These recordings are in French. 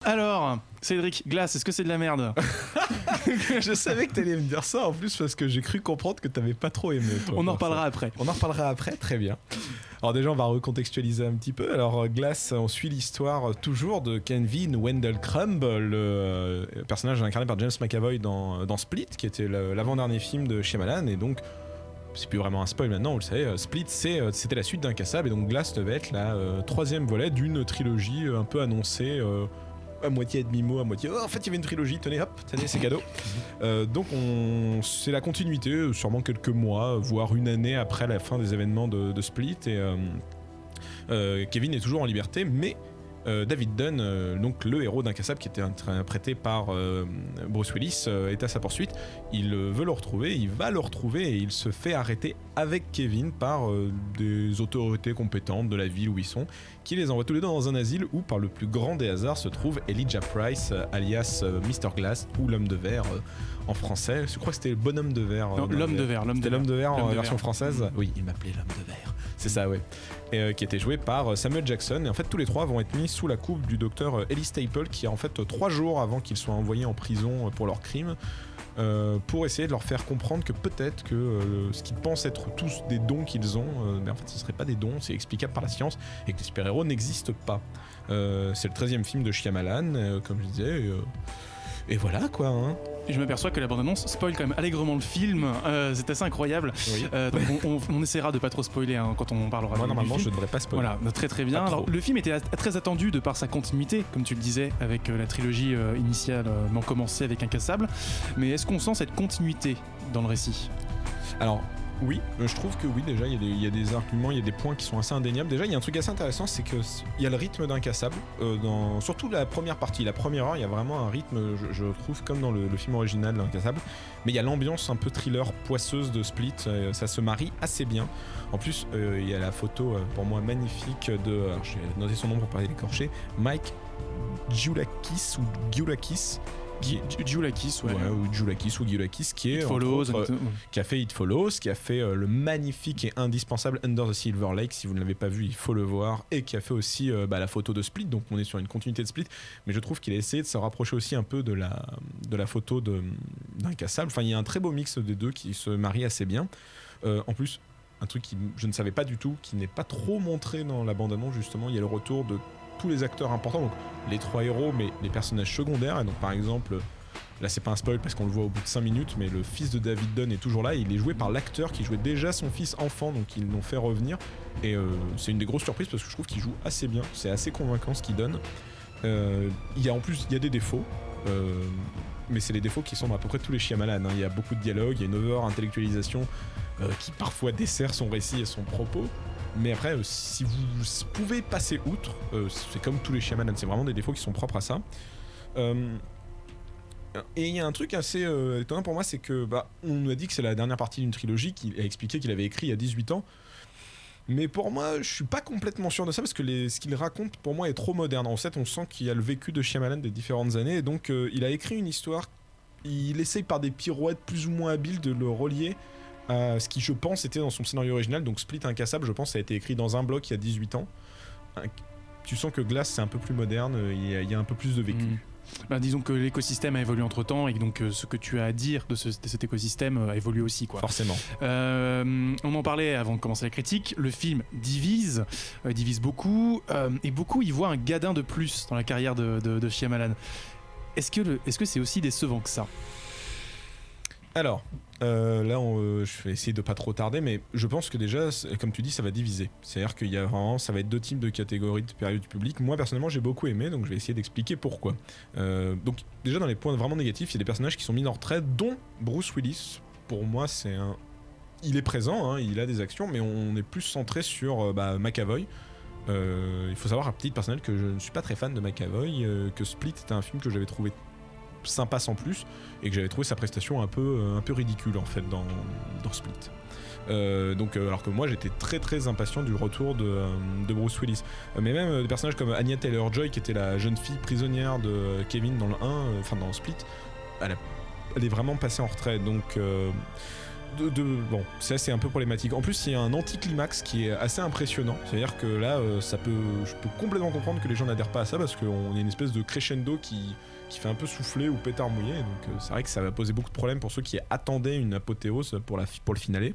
Alors, Cédric, Glass, est-ce que c'est de la merde? Je savais que t'allais me dire ça en plus parce que j'ai cru comprendre que t'avais pas trop aimé. Toi, on en reparlera après. On en reparlera après, très bien. Alors déjà, on va recontextualiser un petit peu. Alors Glass, on suit l'histoire toujours de Kevin Wendell Crumb, le personnage incarné par James McAvoy dans Split, qui était l'avant-dernier film de Shyamalan, et donc c'est plus vraiment un spoil maintenant, vous le savez, Split c'était la suite d'Incassable, et donc Glass devait être la troisième volet d'une trilogie un peu annoncée, à moitié à demi-mot, à moitié en fait il y avait une trilogie, tenez hop, tenez c'est cadeau. Donc c'est la continuité, sûrement quelques mois, voire une année après la fin des événements de Split, et Kevin est toujours en liberté, mais David Dunn, donc le héros d'Incassable qui était interprété par Bruce Willis, est à sa poursuite. Il veut le retrouver, il va le retrouver, et il se fait arrêter avec Kevin par des autorités compétentes de la ville où ils sont, qui les envoient tous les deux dans un asile où, par le plus grand des hasards, se trouve Elijah Price, alias Mr. Glass, ou l'homme de verre en français. Je crois que c'était le bonhomme de verre. Non, l'homme de verre. C'était l'homme de verre en version française. Oui, il m'appelait l'homme de verre. C'est ça, ouais. Et qui était joué par Samuel Jackson. Et en fait, tous les trois vont être mis sous la coupe du docteur Ellie Staple, qui en fait 3 jours avant qu'ils soient envoyés en prison pour leur crime, pour essayer de leur faire comprendre que peut-être que ce qu'ils pensent être tous des dons qu'ils ont, mais en fait ce serait pas des dons, c'est explicable par la science, et que les super-héros n'existent pas. C'est le 13e film de Shyamalan, comme je disais, et voilà quoi, hein. Et je m'aperçois que la bande-annonce spoil quand même allègrement le film, c'est assez incroyable. Oui. Donc on essaiera de pas trop spoiler quand on parlera Moi du normalement film. je ne devrais pas spoiler. Voilà, très très bien. Alors, le film était très attendu de par sa continuité, comme tu le disais, avec la trilogie initialement commencée avec Incassable. Mais est-ce qu'on sent cette continuité dans le récit? Alors oui, je trouve que oui, déjà il y a des arguments, il y a des points qui sont assez indéniables. Déjà il y a un truc assez intéressant, c'est qu'il y a le rythme d'Incassable, surtout la première partie, la première heure, il y a vraiment un rythme, je trouve, comme dans le film original d'Incassable, mais il y a l'ambiance un peu thriller poisseuse de Split, ça se marie assez bien. En plus il y a la photo pour moi magnifique de, alors j'ai noté son nom pour pas l'écorcher, Mike Giulakis ou Giulakis, Giulakis, ouais. Ou Giulakis ou Giulakis, qui est qui a fait It Follows, qui a fait le magnifique et indispensable Under the Silver Lake. Si vous ne l'avez pas vu, il faut le voir, et qui a fait aussi la photo de Split. Donc on est sur une continuité de Split, mais je trouve qu'il a essayé de se rapprocher aussi un peu de la photo d'Incassable. Enfin, il y a un très beau mix des deux qui se marie assez bien. En plus, un truc que je ne savais pas du tout, qui n'est pas trop montré dans la bande-annonce, justement, il y a le retour de tous les acteurs importants, donc les 3 héros, mais les personnages secondaires. Et donc par exemple, là c'est pas un spoil parce qu'on le voit au bout de 5 minutes, mais le fils de David Dunn est toujours là, et il est joué par l'acteur qui jouait déjà son fils enfant, donc ils l'ont fait revenir, et c'est une des grosses surprises parce que je trouve qu'il joue assez bien, c'est assez convaincant ce qu'il donne. Il y a des défauts, mais c'est les défauts qui sont dans à peu près tous les Shyamalan, hein. Il y a beaucoup de dialogues, il y a une over-intellectualisation qui parfois dessert son récit et son propos. Mais après, si vous pouvez passer outre, c'est comme tous les Shyamalan, c'est vraiment des défauts qui sont propres à ça. Et il y a un truc assez étonnant pour moi, c'est que on nous a dit que c'est la dernière partie d'une trilogie qu'il a expliqué qu'il avait écrit il y a 18 ans. Mais pour moi, je suis pas complètement sûr de ça, parce que ce qu'il raconte pour moi est trop moderne. En fait, on sent qu'il y a le vécu de Shyamalan des différentes années, et donc il a écrit une histoire, il essaye par des pirouettes plus ou moins habiles de le relier à ce qui, je pense, était dans son scénario original. Donc Split Incassable, je pense, ça a été écrit dans un bloc il y a 18 ans. Tu sens que Glass, c'est un peu plus moderne, il y a un peu plus de vécu. Disons que l'écosystème a évolué entre temps, et donc ce que tu as à dire de cet écosystème a évolué aussi, quoi. Forcément. On en parlait avant de commencer la critique. Le film divise beaucoup, et beaucoup y voient un gadin de plus dans la carrière de Shyamalan. Est-ce que c'est aussi décevant que ça? Alors, là, je vais essayer de pas trop tarder, mais je pense que déjà, comme tu dis, ça va diviser. C'est-à-dire qu'il y a vraiment, ça va être 2 types de catégories de période du public. Moi, personnellement, j'ai beaucoup aimé, donc je vais essayer d'expliquer pourquoi. Donc, déjà, dans les points vraiment négatifs, il y a des personnages qui sont mis en retrait, dont Bruce Willis. Pour moi, il est présent, hein, il a des actions, mais on est plus centré sur McAvoy. Il faut savoir, à titre personnel, que je ne suis pas très fan de McAvoy, que Split était un film que j'avais trouvé sympa sans plus, et que j'avais trouvé sa prestation un peu ridicule en fait dans Split. Donc alors que moi j'étais très très impatient du retour de Bruce Willis, mais même des personnages comme Anya Taylor-Joy, qui était la jeune fille prisonnière de Kevin dans le 1, dans Split, elle est vraiment passée en retrait. Donc Bon, ça c'est un peu problématique. En plus, il y a un anticlimax qui est assez impressionnant. C'est-à-dire que là, je peux complètement comprendre que les gens n'adhèrent pas à ça parce qu'on a une espèce de crescendo qui fait un peu souffler ou pétard mouillé. Donc c'est vrai que ça va poser beaucoup de problèmes pour ceux qui attendaient une apothéose pour le finale.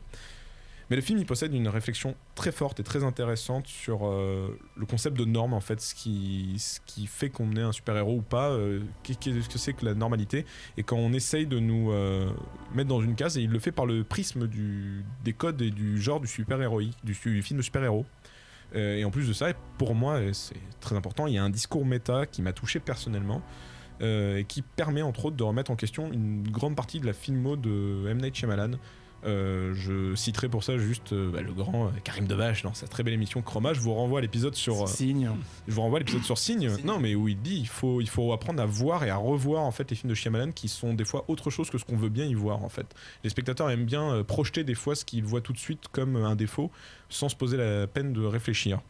Mais le film, il possède une réflexion très forte et très intéressante sur le concept de norme, en fait, ce qui fait qu'on est un super-héros ou pas, qu'est-ce que c'est que la normalité, et quand on essaye de nous mettre dans une case, et il le fait par le prisme des codes et du genre du super-héroïque, du film de super-héros. Et en plus de ça, pour moi, et c'est très important, il y a un discours méta qui m'a touché personnellement, et qui permet entre autres de remettre en question une grande partie de la filmo de M. Night Shyamalan. Je citerai pour ça juste le grand Karim Debache dans sa très belle émission Chroma. Je vous renvoie à l'épisode sur Signe. Signe. Non, mais où il dit il faut apprendre à voir et à revoir en fait les films de Shyamalan qui sont des fois autre chose que ce qu'on veut bien y voir en fait. Les spectateurs aiment bien projeter des fois ce qu'ils voient tout de suite comme un défaut sans se poser la peine de réfléchir.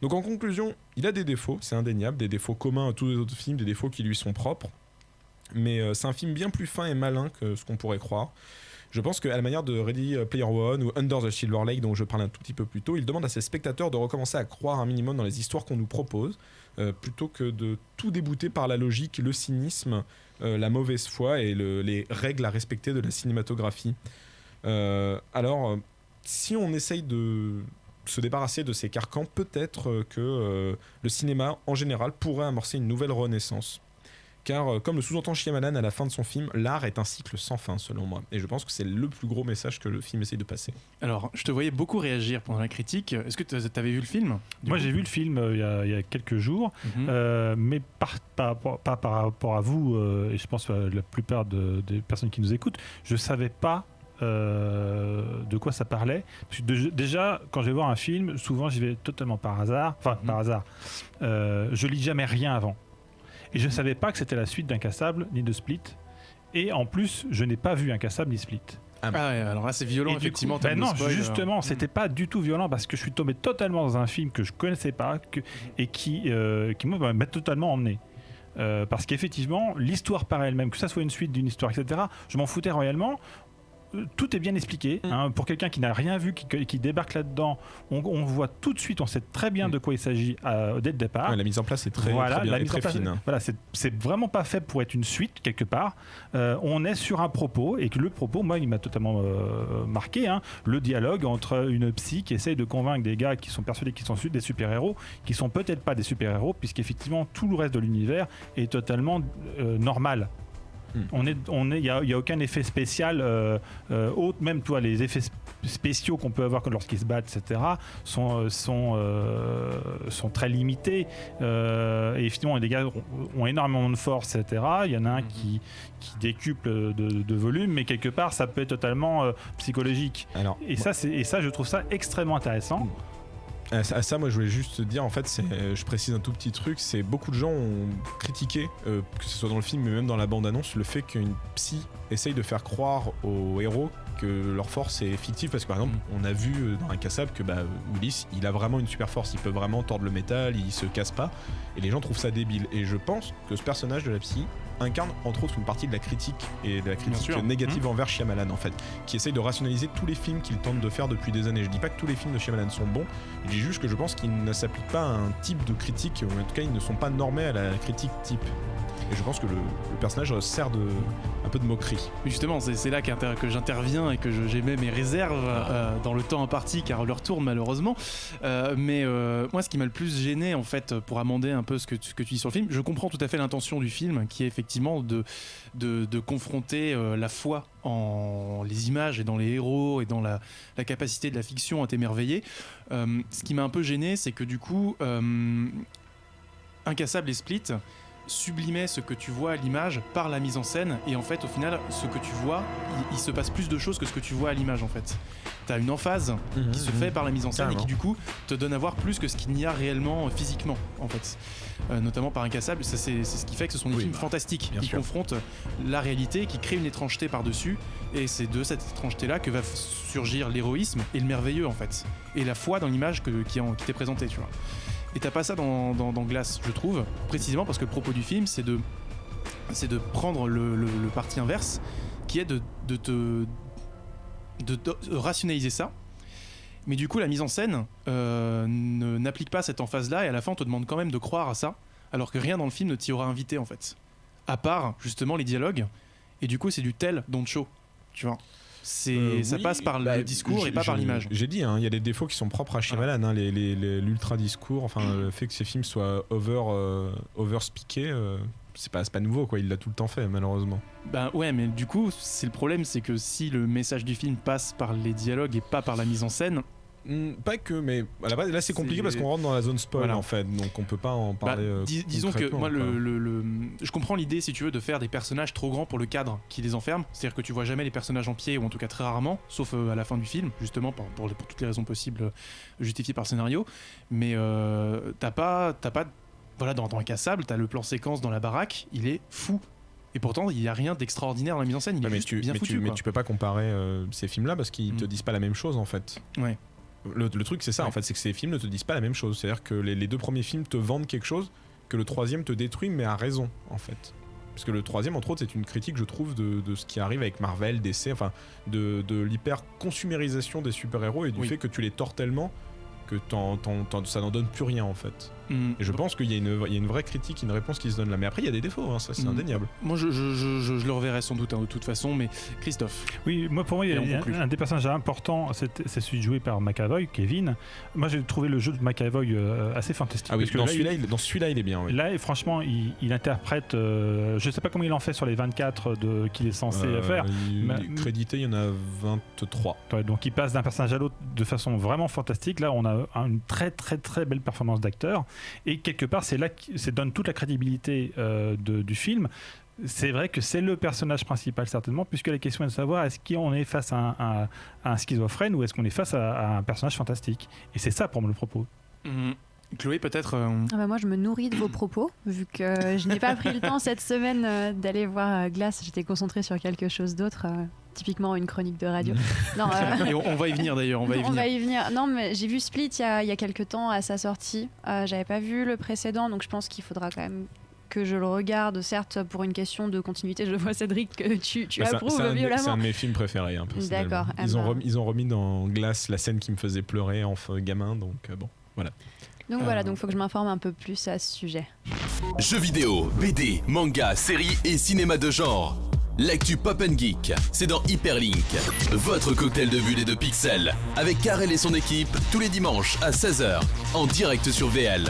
Donc en conclusion, il a des défauts, c'est indéniable, des défauts communs à tous les autres films, des défauts qui lui sont propres. Mais c'est un film bien plus fin et malin que ce qu'on pourrait croire. Je pense qu'à la manière de Ready Player One ou Under the Silver Lake, dont je parlais un tout petit peu plus tôt, il demande à ses spectateurs de recommencer à croire un minimum dans les histoires qu'on nous propose, plutôt que de tout débouter par la logique, le cynisme, la mauvaise foi et les règles à respecter de la cinématographie. Alors, si on essaye de se débarrasser de ces carcans, peut-être que le cinéma, en général, pourrait amorcer une nouvelle renaissance. Car, comme le sous-entend Shyamalan à la fin de son film, l'art est un cycle sans fin, selon moi. Et je pense que c'est le plus gros message que le film essaye de passer. Alors, je te voyais beaucoup réagir pendant la critique. Est-ce que tu avais vu le film ? Moi, j'ai vu le film il y a quelques jours, mais pas par rapport à vous, et je pense à la plupart des personnes qui nous écoutent, je ne savais pas de quoi ça parlait. Parce que déjà, quand je vais voir un film, souvent j'y vais totalement par hasard. Enfin, par hasard. Je lis jamais rien avant. Et je ne savais pas que c'était la suite d'Incassable ni de Split. Et en plus, je n'ai pas vu Incassable ni Split. Ah ouais, alors là c'est violent et effectivement. Coup, non, spoil, justement, c'était pas du tout violent parce que je suis tombé totalement dans un film que je connaissais pas et qui moi m'a totalement emmené. Parce qu'effectivement, l'histoire par elle-même, que ça soit une suite d'une histoire, etc., je m'en foutais royalement. Tout est bien expliqué. Pour quelqu'un qui n'a rien vu, qui débarque là-dedans, on voit tout de suite, on sait très bien de quoi il s'agit dès le départ. Ouais, la mise en place est très bien et très fine. Voilà, c'est vraiment pas fait pour être une suite quelque part. On est sur un propos et que le propos, moi, il m'a totalement marqué. Le dialogue entre une psy qui essaye de convaincre des gars qui sont persuadés qu'ils sont des super-héros, qui sont peut-être pas des super-héros, puisqu'effectivement tout le reste de l'univers est totalement normal. Il y a aucun effet spécial autre, même toi les effets spéciaux qu'on peut avoir lorsqu'ils se battent, etc., sont très limités. Et effectivement, les gars ont énormément de force, etc. Il y en a un qui décuple de volume, mais quelque part ça peut être totalement psychologique. Alors, ça, je trouve ça extrêmement intéressant. À ça, moi je voulais juste dire, en fait, je précise un tout petit truc, c'est beaucoup de gens ont critiqué, que ce soit dans le film mais même dans la bande-annonce, le fait qu'une psy essaye de faire croire aux héros que leur force est fictive, parce que par exemple on a vu dans Incassable que Willis il a vraiment une super force, il peut vraiment tordre le métal, il se casse pas, et les gens trouvent ça débile. Et je pense que ce personnage de la psy incarne entre autres une partie de la critique et de la critique négative envers Shyamalan, en fait, qui essaye de rationaliser tous les films qu'il tente de faire depuis des années. Je dis pas que tous les films de Shyamalan sont bons, je dis juste que je pense qu'ils ne s'appliquent pas à un type de critique, ou en tout cas ils ne sont pas normés à la critique type. Et je pense que le personnage sert un peu de moquerie. Justement, c'est là que j'interviens et que j'émets mes réserves dans le temps imparti, car l'heure tourne malheureusement. Mais moi, ce qui m'a le plus gêné, en fait, pour amender un peu ce que tu dis sur le film, je comprends tout à fait l'intention du film, qui est effectivement de confronter la foi en les images et dans les héros et dans la capacité de la fiction à t'émerveiller. Ce qui m'a un peu gêné, c'est que du coup, Incassable et Split sublimer ce que tu vois à l'image par la mise en scène, et en fait au final ce que tu vois il se passe plus de choses que ce que tu vois à l'image. En fait t'as une emphase qui se fait par la mise en scène, et qui du coup te donne à voir plus que ce qu'il n'y a réellement physiquement, en fait, notamment par Incassable. Ça, c'est ce qui fait que ce sont des films fantastiques qui confrontent la réalité, qui créent une étrangeté par dessus, et c'est de cette étrangeté là que va surgir l'héroïsme et le merveilleux, en fait, et la foi dans l'image qui t'est présentée, tu vois. Et t'as pas ça dans Glass, je trouve, précisément parce que le propos du film, c'est de prendre le parti inverse, qui est de te de rationaliser ça. Mais du coup, la mise en scène n'applique pas cette emphase-là, et à la fin, on te demande quand même de croire à ça, alors que rien dans le film ne t'y aura invité, en fait. À part, justement, les dialogues, et du coup, c'est du tell, don't show, tu vois. Ça passe par le discours et pas par l'image. J'ai dit, il y a des défauts qui sont propres à Shyamalan, l'ultra discours, enfin le fait que ces films soient over speakés, c'est pas nouveau quoi, il l'a tout le temps fait malheureusement. Ben ouais, mais du coup, c'est le problème, c'est que si le message du film passe par les dialogues et pas par la mise en scène. Pas que, mais à la base, là c'est compliqué parce qu'on rentre dans la zone spoil en fait, donc on peut pas en parler. Disons que moi, je comprends l'idée, si tu veux, de faire des personnages trop grands pour le cadre qui les enferme. C'est-à-dire que tu vois jamais les personnages en pied, ou en tout cas très rarement, sauf à la fin du film, justement, pour toutes les raisons possibles justifiées par le scénario. Mais t'as pas voilà, dans Incassable, t'as le plan séquence dans la baraque, il est fou. Et pourtant, il n'y a rien d'extraordinaire dans la mise en scène, il est juste bien foutu. Mais tu peux pas comparer ces films-là parce qu'ils te disent pas la même chose en fait. Ouais. Le truc c'est ça en fait, c'est que ces films ne te disent pas la même chose. C'est-à-dire que les deux premiers films te vendent quelque chose que le troisième te détruit, mais à raison en fait. Parce que le troisième, entre autres, c'est une critique, je trouve, de ce qui arrive avec Marvel, DC, enfin de l'hyper-consumérisation des super-héros et du fait que tu les tords tellement que ça n'en donne plus rien en fait. Et je pense qu'il y a une vraie critique, une réponse qui se donne là. Mais après, il y a des défauts, hein, ça c'est indéniable. Moi, je le reverrai sans doute de toute façon, mais Christophe. Oui, pour moi, il y a un des personnages importants, c'est celui joué par McAvoy, Kevin. Moi, j'ai trouvé le jeu de McAvoy assez fantastique. Ah oui, dans celui-là, il est bien. Oui. Là, franchement, il interprète. Je sais pas comment il en fait sur les 24 qu'il est censé faire. Crédité, il y en a 23. Ouais, donc, il passe d'un personnage à l'autre de façon vraiment fantastique. Là, on a une très, très, très belle performance d'acteur. Et quelque part, c'est là que donne toute la crédibilité du film. C'est vrai que c'est le personnage principal certainement, puisque la question est de savoir est-ce qu'on est face à un schizophrène ou est-ce qu'on est face à un personnage fantastique. Et c'est ça pour moi le propos. Chloé, peut-être moi, je me nourris de vos propos, vu que je n'ai pas pris le temps cette semaine d'aller voir Glass. J'étais concentrée sur quelque chose d'autre. Typiquement une chronique de radio. Non, Et on va y venir d'ailleurs, on va y venir. Non, mais j'ai vu Split il y a quelques temps à sa sortie. J'avais pas vu le précédent, donc je pense qu'il faudra quand même que je le regarde, certes pour une question de continuité. Je vois Cédric que tu approuves violemment. C'est un de mes films préférés, hein, personnellement. D'accord. Ils ont remis dans Glass la scène qui me faisait pleurer gamin, donc bon, voilà. Donc voilà, donc faut que je m'informe un peu plus à ce sujet. Jeux vidéo, BD, manga, séries et cinéma de genre. L'actu Pop & Geek, c'est dans Hyperlink, votre cocktail de bulles et de pixels, avec Karel et son équipe, tous les dimanches à 16h, en direct sur VL.